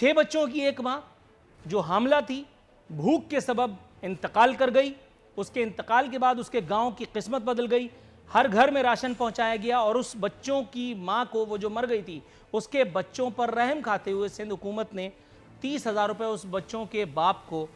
6 بچوں کی ایک ماں جو حاملہ تھی بھوک کے سبب انتقال کر گئی. اس کے انتقال کے بعد اس کے گاؤں کی قسمت بدل گئی. ہر گھر میں راشن پہنچایا گیا اور اس بچوں کی ماں کو, وہ جو مر گئی تھی, اس کے بچوں پر رحم کھاتے ہوئے سندھ حکومت نے 30,000 روپے اس بچوں کے باپ کو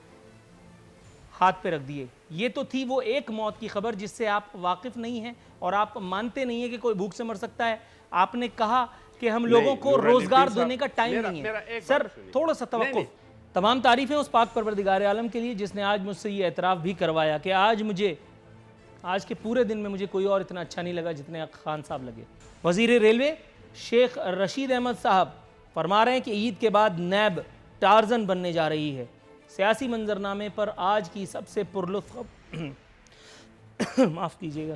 ہاتھ پہ رکھ دیے. یہ تو تھی وہ ایک موت کی خبر جس سے آپ واقف نہیں ہیں اور آپ مانتے نہیں ہیں کہ کوئی بھوک سے مر سکتا ہے. آپ نے کہا کہ ہم لوگوں کو روزگار دینے کا ٹائم نہیں ہے. سر تھوڑا سا توقف. تمام تعریفیں اس پاک پروردگار عالم کے لیے جس نے آج مجھ سے یہ اعتراف بھی کروایا کہ آج کے پورے دن میں مجھے کوئی اور اتنا اچھا نہیں لگا جتنے خان صاحب لگے. وزیر ریلوے شیخ رشید احمد صاحب فرما رہے ہیں کہ عید کے بعد نیب ٹارزن بننے جا رہی ہے. سیاسی منظرنامے پر آج کی سب سے پرلطف معاف کیجیے گا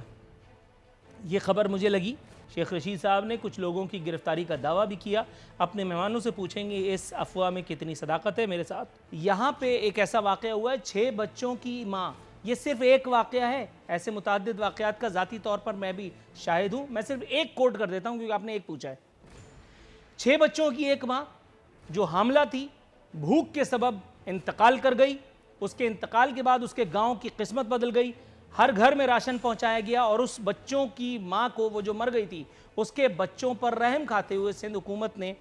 یہ خبر مجھے لگی. شیخ رشید صاحب نے کچھ لوگوں کی گرفتاری کا دعویٰ بھی کیا. اپنے مہمانوں سے پوچھیں گے اس افواہ میں کتنی صداقت ہے. میرے ساتھ یہاں پہ ایک ایسا واقعہ ہوا ہے, 6 بچوں کی ماں. یہ صرف ایک واقعہ ہے, ایسے متعدد واقعات کا ذاتی طور پر میں بھی شاہد ہوں. میں صرف ایک کوٹ کر دیتا ہوں کیونکہ آپ نے ایک پوچھا ہے. 6 بچوں کی ایک ماں جو حاملہ تھی بھوک کے سبب انتقال کر گئی. اس کے انتقال کے بعد اس کے گاؤں کی قسمت بدل گئی. ہر گھر میں راشن پہنچایا گیا اور اس بچوں کی ماں کو, وہ جو مر گئی تھی, اس کے بچوں پر رحم کھاتے ہوئے سندھ حکومت نے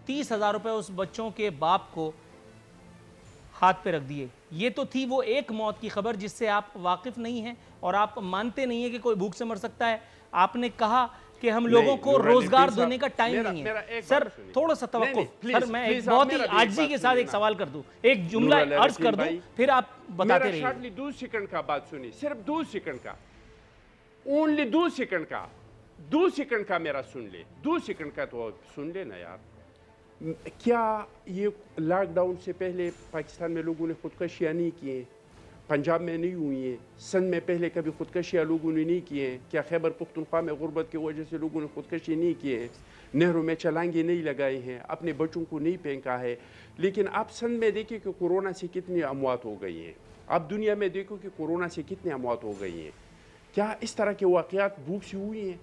30,000 روپے اس بچوں کے باپ کو ہاتھ پہ رکھ دیے. یہ تو تھی وہ ایک موت کی خبر جس سے آپ واقف نہیں ہیں اور آپ مانتے نہیں ہیں کہ کوئی بھوک سے مر سکتا ہے. آپ نے کہا کہ ہم لوگوں کو روزگار دینے کا ٹائم نہیں ہے. سر تھوڑا سا توقف. سر میں ایک بہت ہی عاجزی کے ساتھ ایک سوال کر دوں, ایک جملہ عرض کر دوں, پھر آپ بتاتے رہیے. میرا 2 سیکنڈ کا بات سنی, صرف 2 سیکنڈ کا, اونلی 2 سیکنڈ کا, 2 سیکنڈ کا میرا سن لے, 2 سیکنڈ کا تو سن لے نا یار. کیا یہ لاک ڈاؤن سے پہلے پاکستان میں لوگوں نے خودکشیاں نہیں کی ہیں؟ پنجاب میں نہیں ہوئی ہیں؟ سندھ میں پہلے کبھی خودکشیاں لوگوں نے نہیں کی ہیں؟ کیا خیبر پختونخوا میں غربت کی وجہ سے لوگوں نے خودکشی نہیں کی ہیں؟ نہروں میں چھلانگیں نہیں لگائے ہیں؟ اپنے بچوں کو نہیں پھینکا ہے؟ لیکن آپ سندھ میں دیکھیں کہ کورونا سے کتنی اموات ہو گئی ہیں. آپ دنیا میں دیکھو کہ کورونا سے کتنی اموات ہو گئی ہیں. کیا اس طرح کے واقعات بھوک سے ہوئی ہیں؟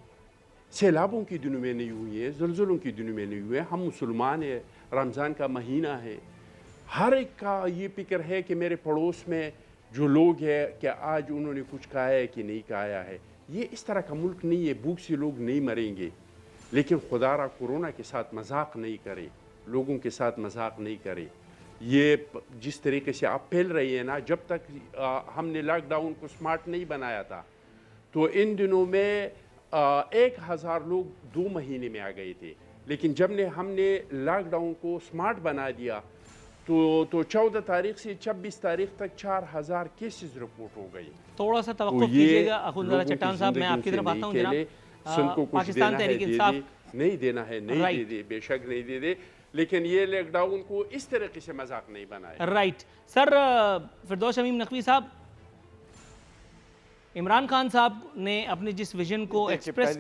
سیلابوں کی دنوں میں نہیں ہوئی ہے, زلزلوں کی دنوں میں نہیں ہوئے. ہم مسلمان ہیں, رمضان کا مہینہ ہے, ہر ایک کا یہ فکر ہے کہ میرے پڑوس میں جو لوگ ہیں کہ آج انہوں نے کچھ کھایا ہے کہ نہیں کھایا ہے. یہ اس طرح کا ملک نہیں ہے, بھوک سے لوگ نہیں مریں گے. لیکن خدا را کورونا کے ساتھ مذاق نہیں کرے, لوگوں کے ساتھ مذاق نہیں کرے. یہ جس طریقے سے آپ پھیل رہی ہیں نا, جب تک ہم نے لاک ڈاؤن کو سمارٹ نہیں بنایا تھا تو ان دنوں میں 1,000 لوگ 2 مہینے میں آ گئے تھے. لیکن جب ہم نے لاک ڈاؤن کو سمارٹ بنا دیا تو 14 تاریخ سے 26 تاریخ تک 4,000 کیسز رپورٹ ہو گئی. تھوڑا سا توقف کیجیے گا اخوندزادہ چٹان صاحب, میں آپ کی طرف آتا ہوں جناب. پاکستان تحریک انصاف نہیں دینا ہے, نہیں دے دے, بے شک نہیں دے دے, لیکن یہ لاک ڈاؤن کو اس طریقے سے مذاق نہیں بنائے. رائٹ. سر فردوس شمیم نقوی صاحب, عمران خان صاحب نے اپنے جس ویژن کو ایکسپریس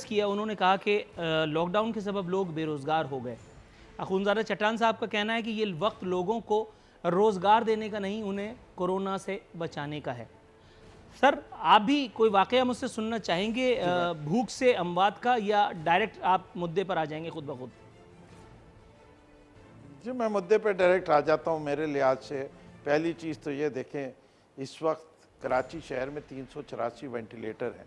کیا, انہوں نے کہا کہ لاک ڈاؤن کے سبب لوگ بے روزگار ہو گئے. اخوندزادہ چٹان صاحب کا کہنا ہے کہ یہ وقت لوگوں کو روزگار دینے کا نہیں, انہیں کورونا سے بچانے کا ہے. سر آپ بھی کوئی واقعہ مجھ سے سننا چاہیں گے بھوک سے اموات کا, یا ڈائریکٹ آپ مدعے پر آ جائیں گے خود بخود؟ جی میں مدعے پہ ڈائریکٹ آ جاتا ہوں. میرے لحاظ سے پہلی چیز تو یہ دیکھیں, اس وقت کراچی شہر میں 384 وینٹیلیٹر ہیں.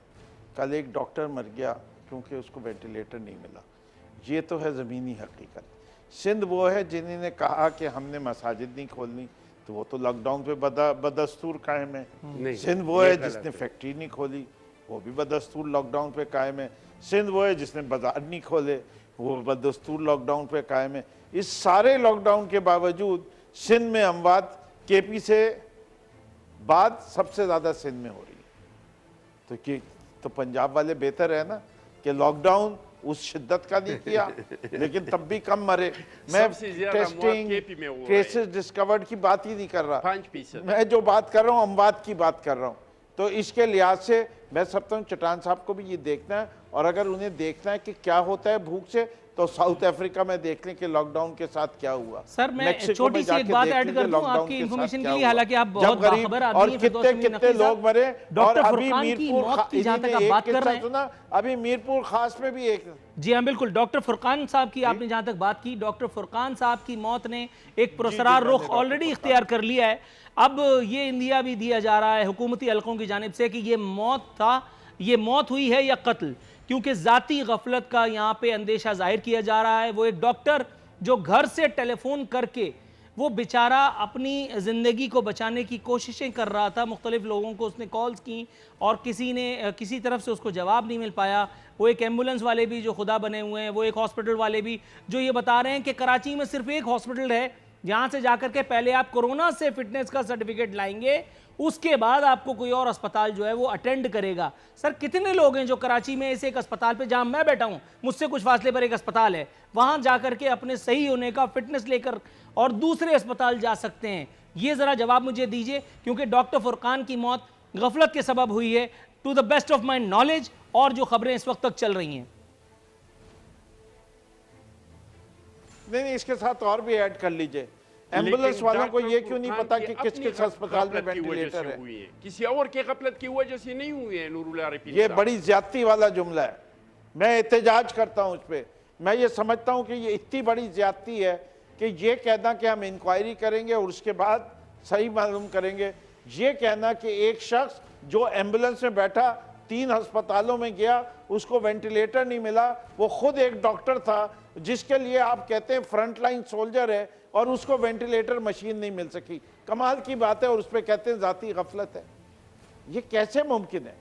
کل ایک ڈاکٹر مر گیا کیونکہ اس کو وینٹیلیٹر نہیں ملا. یہ تو ہے زمینی حقیقت. سندھ وہ ہے جنہوں نے کہا کہ ہم نے مساجد نہیں کھولنی, تو وہ تو لاک ڈاؤن پہ بدستور قائم ہے. سندھ وہ ہے جس نے فیکٹری نہیں کھولی, وہ بھی بدستور لاک ڈاؤن پہ قائم ہے. سندھ وہ ہے جس نے بازار نہیں کھولے, وہ بدستور لاک ڈاؤن پہ قائم ہے. اس سارے لاک ڈاؤن کے باوجود سندھ میں اموات کے پی سے بعد سب سے زیادہ سندھ میں ہو رہی ہے. تو پنجاب والے بہتر ہے نا کہ لاک ڈاؤن اس شدت کا نہیں کیا لیکن تب بھی کم مرے. میں ٹیسٹنگ کیسز ڈسکورڈ کی بات ہی نہیں کر رہا, میں جو بات کر رہا ہوں اموات کی بات کر رہا ہوں. تو اس کے لحاظ سے میں سمجھتا ہوں چٹان صاحب کو بھی یہ دیکھنا ہے, اور اگر انہیں دیکھنا ہے کہ کیا ہوتا ہے بھوک سے, تو ساؤتھ افریقہ میں دیکھ لیں کہ لاک ڈاؤن کے ساتھ کیا ہوا. سر میں میکسیکو چھوٹی سی جا ایک کے بات دیکھ ایڈ لیں کر کہ دوں لاک آپ ڈاؤن کی کے ساتھ انفارمیشن کیا کے لیے، ہوا. حالانکہ آپ جب بہت غریب باخبر اور آدمی ہیں کتنے فردوس امین کتنے نقوی لوگ صاحب. مرے. اور ڈاکٹر ابھی فرقان کی میرپور موت کی جہاں تک آپ بات کر رہے ہیں، سنا ابھی میرپور خاص میں بھی ایک. جی ہاں بالکل، ڈاکٹر فرقان صاحب کی آپ نے جہاں تک بات کی، ڈاکٹر فرقان صاحب کی موت نے ایک پرسرار رخ آلریڈی اختیار کر لیا ہے. اب یہ اندیا بھی دیا جا رہا ہے حکومتی حلقوں کی جانب سے کہ یہ موت تھا، یہ موت ہوئی ہے یا قتل، کیونکہ ذاتی غفلت کا یہاں پہ اندیشہ ظاہر کیا جا رہا ہے. وہ ایک ڈاکٹر جو گھر سے ٹیلی فون کر کے وہ بیچارہ اپنی زندگی کو بچانے کی کوششیں کر رہا تھا. مختلف لوگوں کو اس نے کالز کی اور کسی طرف سے اس کو جواب نہیں مل پایا. وہ ایک ایمبولنس والے بھی جو خدا بنے ہوئے ہیں، وہ ایک ہاسپٹل والے بھی جو یہ بتا رہے ہیں کہ کراچی میں صرف ایک ہاسپٹل ہے یہاں سے جا کر کے پہلے آپ کورونا سے فٹنس کا سرٹیفکیٹ لائیں گے، اس کے بعد آپ کو کوئی اور اسپتال جو ہے وہ اٹینڈ کرے گا. سر کتنے لوگ ہیں جو کراچی میں ایک اسپتال پہ، جہاں میں بیٹھا ہوں مجھ سے کچھ فاصلے پر ایک اسپتال ہے، وہاں جا کر کے اپنے صحیح ہونے کا فٹنس لے کر اور دوسرے اسپتال جا سکتے ہیں؟ یہ ذرا جواب مجھے دیجئے، کیونکہ ڈاکٹر فرقان کی موت غفلت کے سبب ہوئی ہے to the best of my knowledge, اور جو خبریں اس وقت تک چل رہی ہیں. نہیں اس کے ساتھ اور بھی ایڈ کر لیجئے. ایمبولنس والوں کو یہ کیوں نہیں پتا کہ کس کس ہسپتال میں وینٹیلیٹر ہے؟ کسی اور کی غفلت کی وجہ سے نہیں ہوئی ہے نور اللہ عارفین یہ صاحب. بڑی زیادتی والا جملہ ہے. میں احتجاج کرتا ہوں اس پہ. میں یہ سمجھتا ہوں کہ یہ اتنی بڑی زیادتی ہے کہ یہ کہنا کہ ہم انکوائری کریں گے اور اس کے بعد صحیح معلوم کریں گے. یہ کہنا کہ ایک شخص جو ایمبولنس میں بیٹھا 3 ہسپتالوں میں گیا، اس کو وینٹیلیٹر نہیں ملا، وہ خود ایک ڈاکٹر تھا جس کے لیے آپ کہتے ہیں فرنٹ لائن سولجر ہے، اور اس کو وینٹیلیٹر مشین نہیں مل سکی. کمال کی بات ہے، اور اس پہ کہتے ہیں ذاتی غفلت ہے. یہ کیسے ممکن ہے؟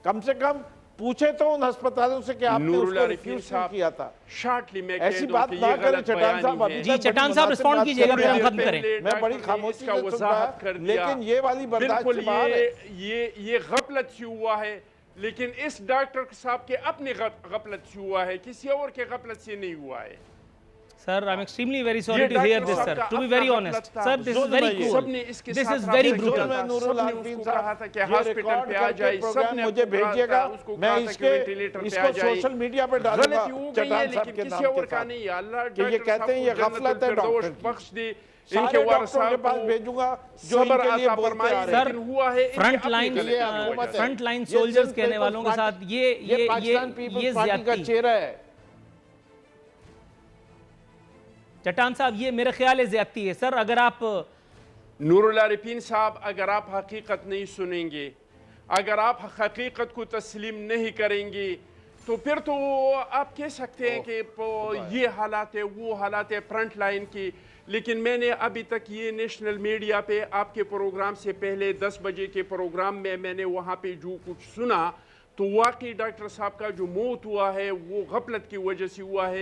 کم سے کم پوچھے تو ان ہسپتالوں سے کہ آپ نے اس کو ریفیوز کیوں کیا تھا. شارٹلی میں ایسی بات نہ کریں چٹان صاحب. ابھی جی چٹان صاحب رسپونڈ کیجئے گا، پھر ہم ختم کریں. میں بڑی خاموشی سے سن رہا ہے، لیکن یہ والی برداشت سے باہر ہے. یہ غفلت سے ہوا ہے، لیکن اس ڈاکٹر صاحب کے اپنی غفلت سے ہوا ہے، کسی اور کے غفلت سے نہیں ہوا ہے. Sir, I'm extremely very sorry to hear this, sir. To be very honest, sir, this is very cruel. This is very brutal. مجھے بھیجیے گا، میں اس کو سوشل میڈیا پہ ڈالوں گا چٹان صاحب کے نام کے ساتھ، کہ یہ کہتے ہیں یہ غفلت ہے ڈاکٹر کی. سارے ڈاکٹروں کے پاس بھیجوں گا جو ان کے لیے بولتے آ رہے ہیں. فرنٹ لائن سولجرز کہنے والوں کے ساتھ یہ پاکستان پیپلز پارٹی کا چہرہ ہے. چٹان صاحب یہ میرے خیال ہے زیادتی ہے. سر اگر آپ نور اللہ عارفین صاحب، اگر آپ حقیقت نہیں سنیں گے، اگر آپ حقیقت کو تسلیم نہیں کریں گے، تو پھر تو آپ کہہ سکتے ہیں کہ یہ حالات ہے، وہ حالات ہے فرنٹ لائن کی. لیکن میں نے ابھی تک یہ نیشنل میڈیا پہ آپ کے پروگرام سے پہلے 10 بجے کے پروگرام میں نے وہاں پہ جو کچھ سنا، تو واقعی ڈاکٹر صاحب کا جو موت ہوا ہے وہ غفلت کی وجہ سے ہوا ہے.